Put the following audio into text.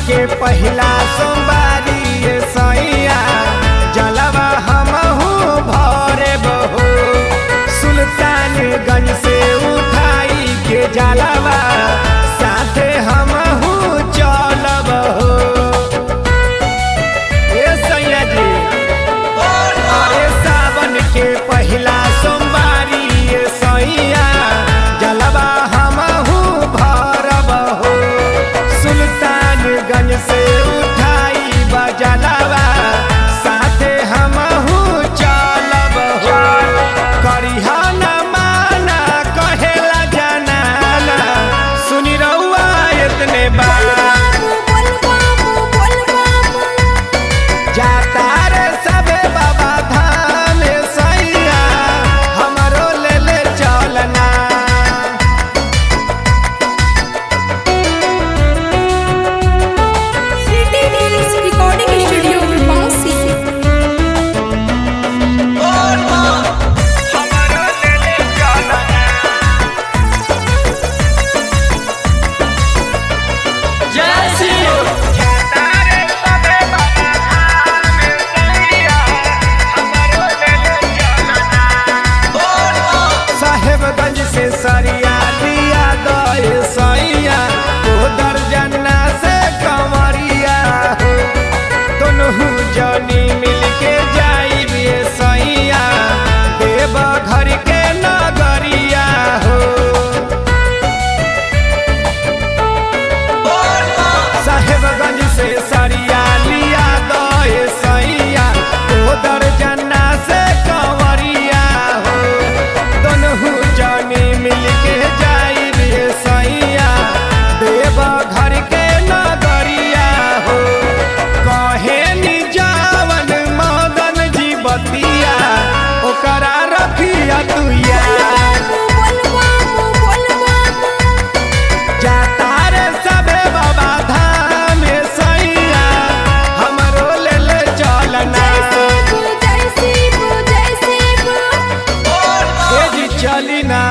के पहिला सोमवारी ये सैया जलवा हमहू भरे बहो सुल्तानगंज से उठाई के जलवा साथे हमहू चलब हो। ए सैया जी अरे सावन के पहिला सोमवारी ये सैया जलवा हमहू भरब हो सुल्तानगंज से उठाई बजलवा साथे हमहू चलब हो। करिहा न माना कहेला जनाना सुनी रउआ इतने बार जाता रे सबे बाबा धाम सैया हमरो ले ले चलना। City deals recording studio Bansi. हमरो ले ले चलना। जैसी जाता रे सबे बाबा धाम सैया हमरो ले ले चलना। साहेबगंज से सरिया लिया गए सैया ओ दर्जना से कंवरिया हो दोनों जनी मिलके जाइबे सैया देव घर के नगरिया हो। साहेबगंज से सरिया लिया गए सैया ओ दर्जना से कंवरिया हो दोनों जनी मिलके जाइबे सैया देव घर के नगरिया हो। कहे नि जावन मदन जी बतिया ओकरा रखिया तू याद जाता रे सबे बाबा धाम सैया हमरो ले ले चलना। ए जी चली ना